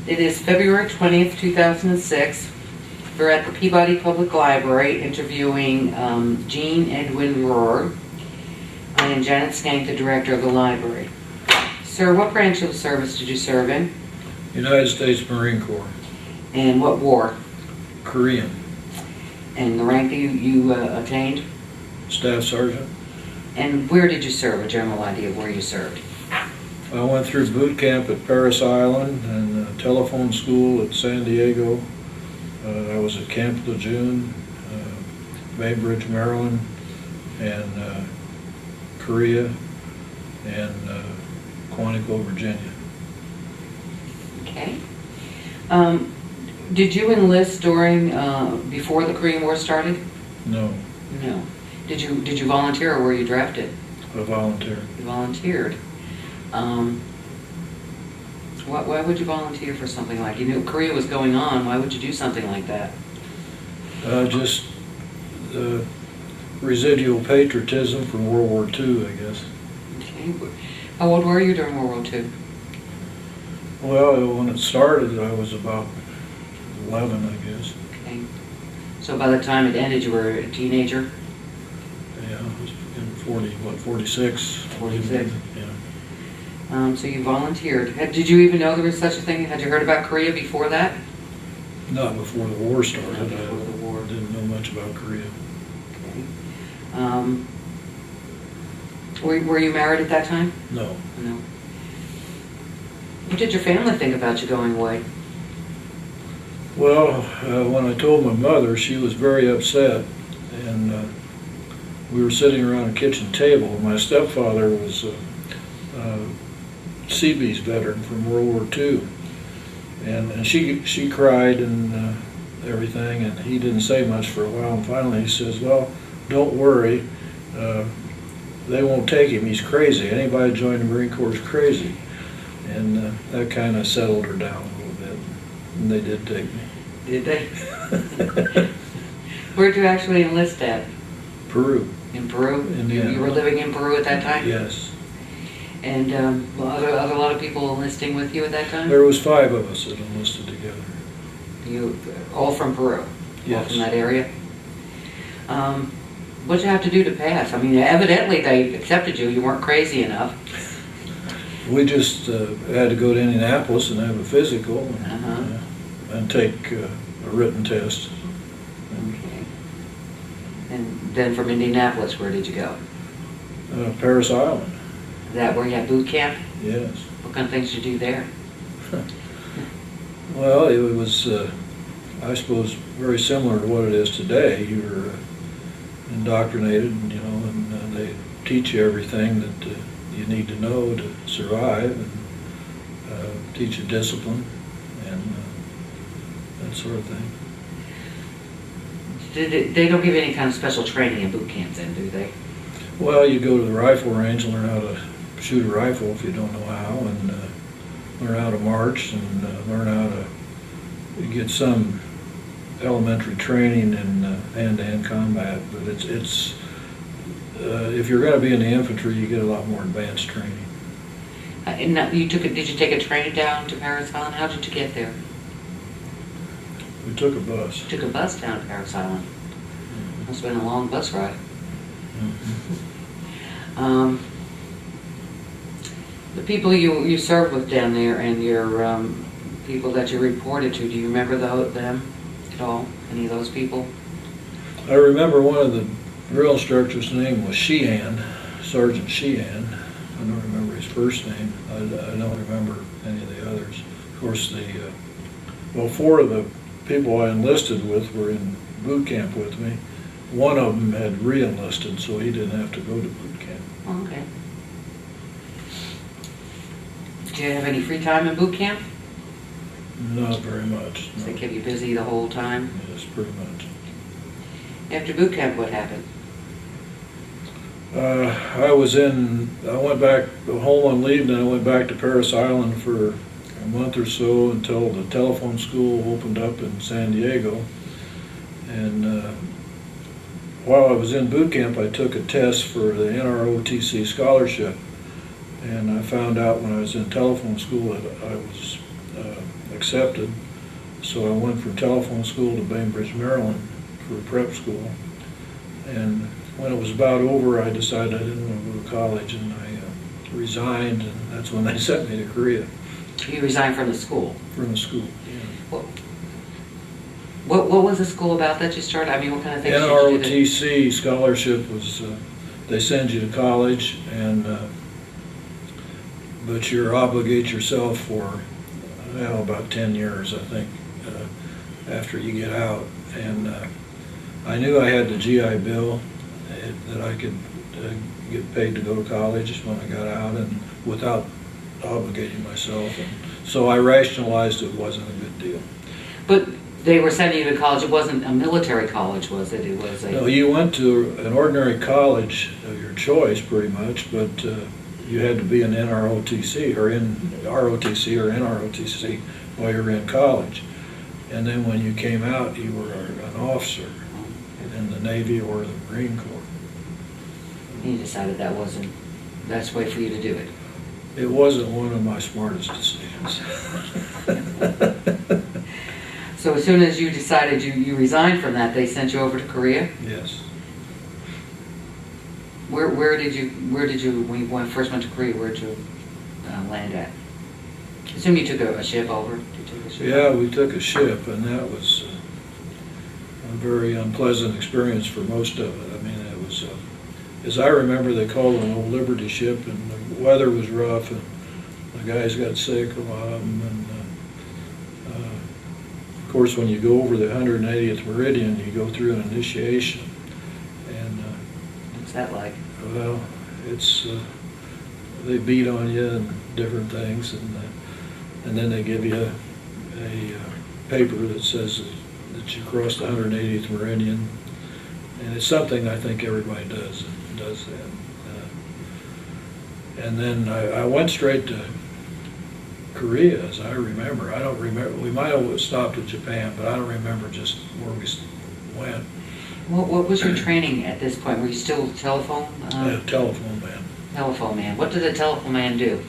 It is February 20th, 2006. We're at the Peabody Public Library interviewing Jean Edwin Rohrer. I am Janet Skank, the director of the library. Sir, what branch of the service did you serve in? United States Marine Corps. And what war? Korean. And the rank that you attained? Staff Sergeant. And where did you serve? A general idea of where you served? I went through boot camp at Parris Island and telephone school at San Diego. I was at Camp Lejeune, Bainbridge, Maryland, and Korea, and Quantico, Virginia. Okay. Did you enlist during before the Korean War started? No. No. Did you volunteer or were you drafted? I volunteered. You volunteered. Why would you volunteer for something like, you knew Korea was going on, why would you do something like that? Just residual patriotism from World War II, I guess. Okay. How old were you during World War II? Well, when it started, I was about 11, I guess. Okay. So by the time it ended, you were a teenager? Yeah, I was in 46. 46. Yeah. So you volunteered. Did you even know there was such a thing? Had you heard about Korea before that? Not before the war started. Not before the war. I didn't know much about Korea. Okay. Were you married at that time? No. No. What did your family think about you going away? Well, when I told my mother, she was very upset, and we were sitting around a kitchen table. My stepfather was a Seabees veteran from World War II, and she cried and everything, and he didn't say much for a while, and finally he says, well, don't worry, they won't take him, he's crazy. Anybody join the Marine Corps is crazy. And that kind of settled her down a little bit, and they did take me. Did they? Where'd you actually enlist at? Peru. In Peru? Indiana. You were living in Peru at that time? Yes. And other a lot of people enlisting with you at that time? There was 5 of us that enlisted together. You all from Peru? Yes. All from that area? What'd you have to do to pass? I mean, evidently they accepted you. You weren't crazy enough. We just had to go to Indianapolis and have a physical and take a written test. Okay. And then from Indianapolis, where did you go? Parris Island. Is that where you had boot camp? Yes. What kind of things did you do there? Well, it was, I suppose, very similar to what it is today. You were indoctrinated, you know, and they teach you everything that you need to know to survive, and teach you discipline and that sort of thing. They don't give any kind of special training in boot camps then, do they? Well, you go to the rifle range and learn how to shoot a rifle if you don't know how, and learn how to march, and learn how to get some elementary training in hand-to-hand combat. But it's if you're going to be in the infantry, you get a lot more advanced training. And did you take a train down to Parris Island? How did you get there? We took a bus. You took a bus down to Parris Island. Mm-hmm. Must have been a long bus ride. Mm-hmm. The people you served with down there and your people that you reported to, do you remember them at all? Any of those people? I remember one of the drill instructor's name was Sheehan, Sergeant Sheehan. I don't remember his first name. I don't remember any of the others. Of course, 4 of the people I enlisted with were in boot camp with me. One of them had re-enlisted, so he didn't have to go to boot camp. Oh, okay. Did you have any free time in boot camp? Not very much. Did No. they keep you busy the whole time? Yes, pretty much. After boot camp, what happened? I went back home on leave, and then I went back to Parris Island for a month or so until the telephone school opened up in San Diego. And while I was in boot camp, I took a test for the NROTC scholarship. And I found out when I was in telephone school that I was accepted. So I went from telephone school to Bainbridge, Maryland for prep school. And when it was about over, I decided I didn't want to go to college, and I resigned, and that's when they sent me to Korea. You resigned from the school? From the school, yeah. What was the school about that you started? I mean, what kind of things did you do? NROTC scholarship was, they send you to college, and but you obligate yourself for about 10 years, I think, after you get out. And I knew I had the GI Bill, that I could get paid to go to college when I got out, and without obligating myself. And so I rationalized it wasn't a good deal. But they were sending you to college. It wasn't a military college, was it? It was a... No, you went to an ordinary college of your choice, pretty much, but you had to be an NROTC or in ROTC or NROTC while you were in college. And then when you came out, you were an officer in the Navy or the Marine Corps. You decided that wasn't the best way for you to do it. It wasn't one of my smartest decisions. So as soon as you decided you resigned from that, they sent you over to Korea? Yes. Where did you, when you first went to Korea, where did you land at? I assume you took a ship over? You took a ship Yeah, we took a ship, and that was a very unpleasant experience for most of it. I mean, it was, as I remember, they called it an old Liberty ship, and the weather was rough, and the guys got sick, a lot of them, and of course, when you go over the 180th meridian, you go through an initiation, and What's that like? well, it's they beat on you and different things, and then they give you a paper that says that you crossed the 180th meridian, and it's something I think everybody does that. And then I went straight to Korea, as I remember. I don't remember. We might have stopped at Japan, but I don't remember just where we went. What was your training at this point? Were you still telephone? Telephone man. Telephone man. What did a telephone man do?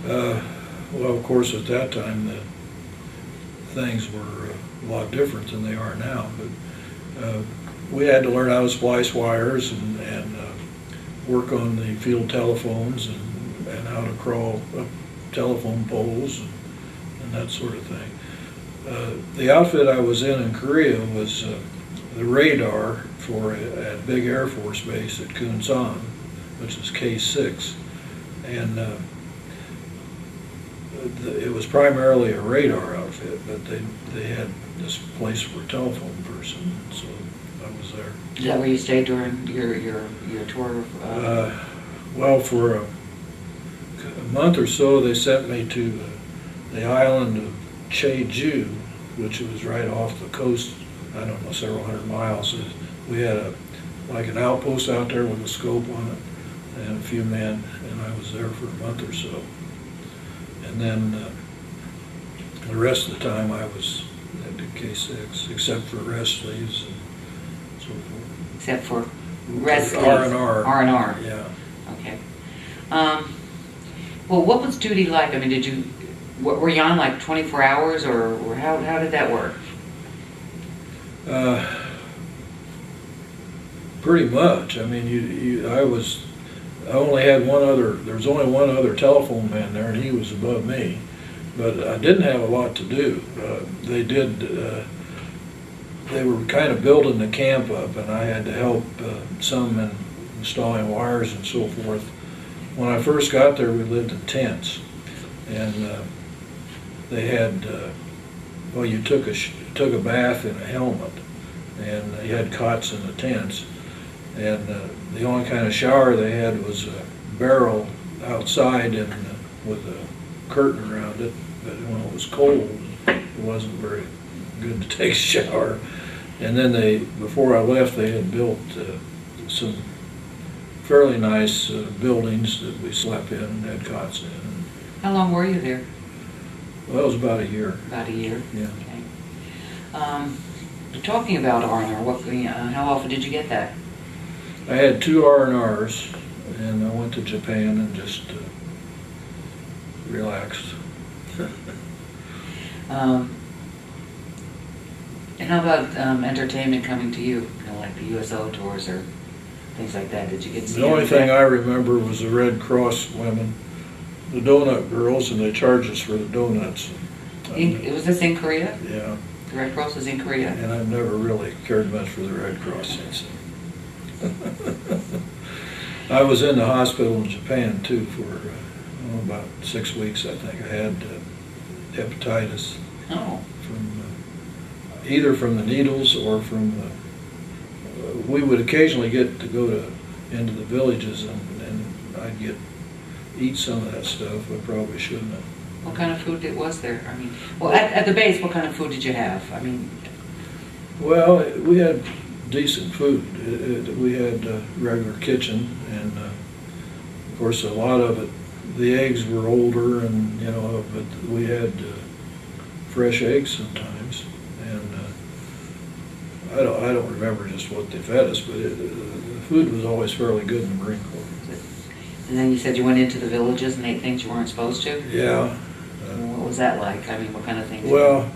Well, of course, at that time, the things were a lot different than they are now. But we had to learn how to splice wires and work on the field telephones and how to crawl up telephone poles and that sort of thing. The outfit I was in Korea was the radar for a big Air Force base at Kunsan, which is K6, and it was primarily a radar outfit, but they had this place for a telephone person, so I was there. Is that where you stayed during your tour? Well, for a month or so, they sent me to the island of Jeju, which was right off the coast, I don't know, several hundred miles. We had like an outpost out there with a scope on it and a few men, and I was there for a month or so. And then the rest of the time I was at the K6, except for rest leaves and so forth. Except for rest leaves? R&R. R&R. Yeah. Okay. Well, what was duty like? I mean, were you on like 24 hours, or how did that work? Pretty much. I mean, I only had there was only one other telephone man there, and he was above me. But I didn't have a lot to do. They were kind of building the camp up, and I had to help some in installing wires and so forth. When I first got there, we lived in tents, and they had, well, you took a bath in a helmet, and they had cots in the tents, and the only kind of shower they had was a barrel outside and with a curtain around it, but when it was cold, it wasn't very good to take a shower. And then before I left, they had built some fairly nice buildings that we slept in and had cots in. How long were you there? Well, it was about a year. About a year? Yeah. Okay. Talking about R&R, how often did you get that? I had 2 R&Rs, and I went to Japan and just relaxed. And how about entertainment coming to you? You know, like the USO tours or things like that? Did you get to see The only anything? thing I remember was the Red Cross women, the donut girls, and they charged us for the donuts. Was this in Korea? Yeah, The Red Cross was in Korea? and I've never really cared much for the Red Cross since. I was in the hospital in Japan too for about 6 weeks, I think. I had hepatitis Oh, from either from the needles or from the, we would occasionally get to go into the villages and I'd eat some of that stuff. I probably shouldn't have. what kind of food was there? I mean, well, at the base, what kind of food did you have? I mean, Well, we had decent food. We had a regular kitchen, and of course, a lot of it, the eggs were older, and but we had fresh eggs sometimes. And I don't remember just what they fed us, but the food was always fairly good in the Marine Corps. and then you said you went into the villages and ate things you weren't supposed to? Yeah. What was that like? I mean, what kind of things? Well,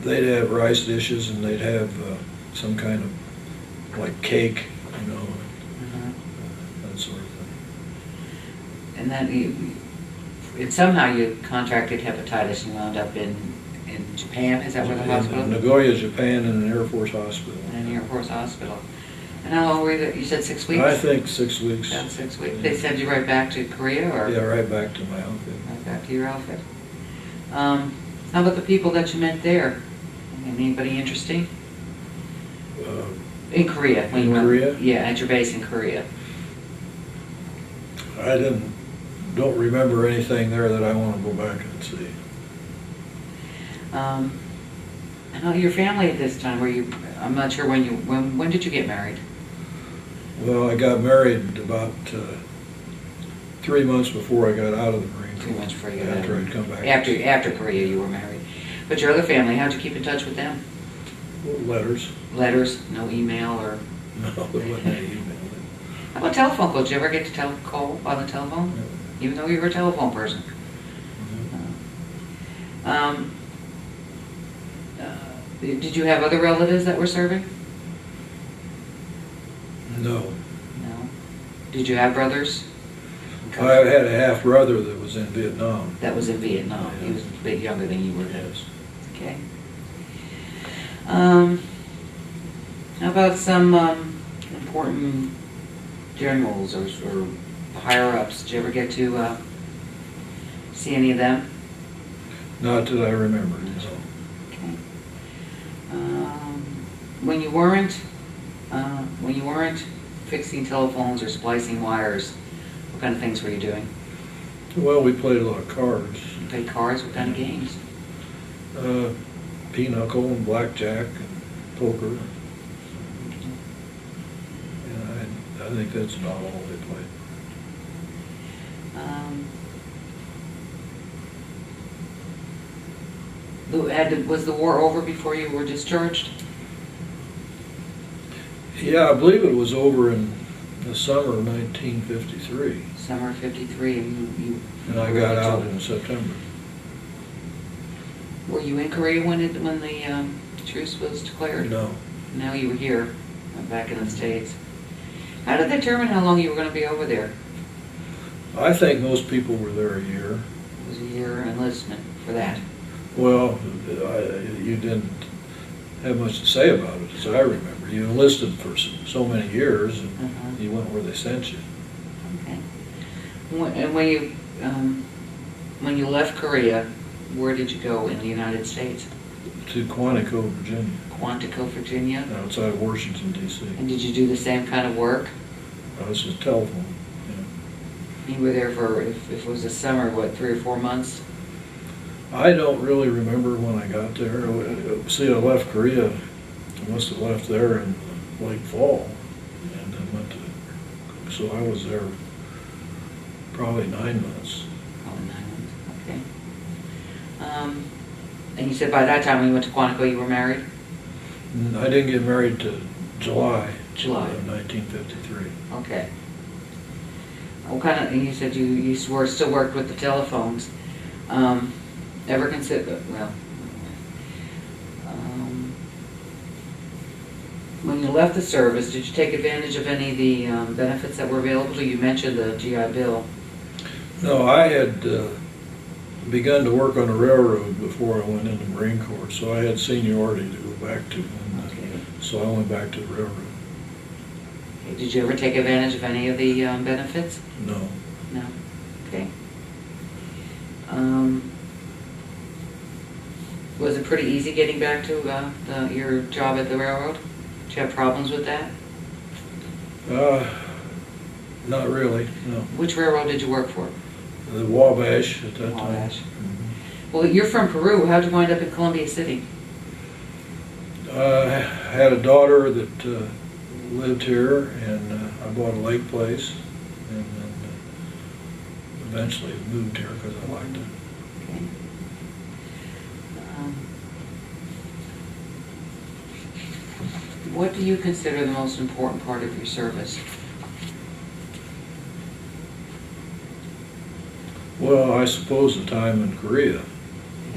they'd have rice dishes, and they'd have some kind of like cake, Mhm. that sort of thing. And then and somehow you contracted hepatitis and wound up in Japan. Is that where the hospital? In Nagoya, Japan, in an Air Force hospital. In an Air Force hospital. And how long were you there? You said 6 weeks? I think 6 weeks. About 6 weeks. They sent you right back to Korea, or? Yeah, right back to my outfit. Right back to your outfit. How about the people that you met there? Anybody interesting? In Korea? when In you went- Korea? Yeah, at your base in Korea. I don't remember anything there that I want to go back and see. And how your family at this time? I'm not sure when did you get married? Well, I got married about 3 months before I got out of the Marine Corps. 3 months before you got out. After I'd come back. After Korea you were married. But your other family, how'd you keep in touch with them? Letters. Letters, no email, or? No, there wasn't any email. How about telephone calls? Did you ever get to call on the telephone? Even though you were a telephone person? Did you have other relatives that were serving? No. No. Did you have brothers? I had a half brother that was in Vietnam. That was in Vietnam. He was a bit younger than you were. Yes. Okay. How about some important generals or higher-ups? Did you ever get to see any of them? Not that I remember. No. Okay. When you weren't fixing telephones or splicing wires, what kind of things were you doing? Well, we played a lot of cards. You played cards? What kind of games? Pinochle and blackjack and poker. And I think that's about all they played. Was the war over before you were discharged? Yeah, I believe it was over in the summer of 1953. Summer of '53, and And I got out in September. Were you in Korea when the truce was declared? No. Now you were here, back in the States. How did they determine how long you were going to be over there? I think most people were there a year. It was a year enlistment for that. Well, you didn't have much to say about it, as I remember. You enlisted for so many years, and you went where they sent you. Okay. And when you left Korea, where did you go in the United States? To Quantico, Virginia, Quantico, Virginia? outside of Washington, D.C. And did you do the same kind of work? This was telephone. You were there for, if it was a summer, what, 3 or 4 months? I don't really remember when I got there. See, I left Korea, I must have left there in late fall, and then went to, so I was there probably 9 months. Probably 9 months, okay. And you said by that time when you went to Quantico, you were married? I didn't get married to July July. of 1953. Okay. What kind of, and you said you still worked with the telephones. Ever consider, well, when you left the service, did you take advantage of any of the benefits that were available to you? You mentioned the GI Bill. No, I had begun to work on the railroad before I went into the Marine Corps, so I had seniority to go back to, and Okay. so I went back to the railroad. Did you ever take advantage of any of the benefits? No. No? Okay. Was it pretty easy getting back to your job at the railroad? Did you have problems with that? Not really, no. Which railroad did you work for? The Wabash at that time. Wabash. Well, you're from Peru. How'd you wind up in Columbia City? I had a daughter that lived here, and I bought a lake place, and then eventually moved here because I liked it. Okay. What do you consider the most important part of your service? Well, I suppose the time in Korea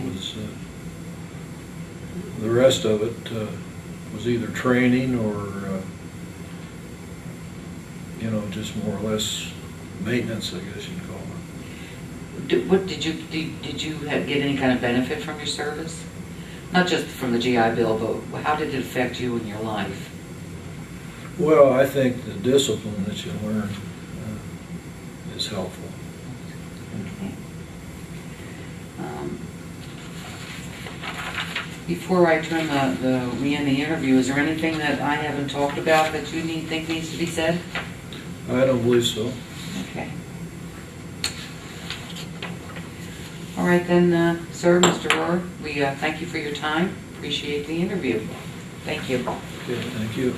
was, the rest of it was either training or, just more or less maintenance, I guess you'd call it. Did you get any kind of benefit from your service? Not just from the GI Bill, but how did it affect you in your life? Well, I think the discipline that you learn is helpful. Okay. Before I turn we end the interview, is there anything that I haven't talked about that you think needs to be said? I don't believe so. Okay. All right then, sir, Mr. Rohrer, we thank you for your time. Appreciate the interview. Thank you. Okay, thank you.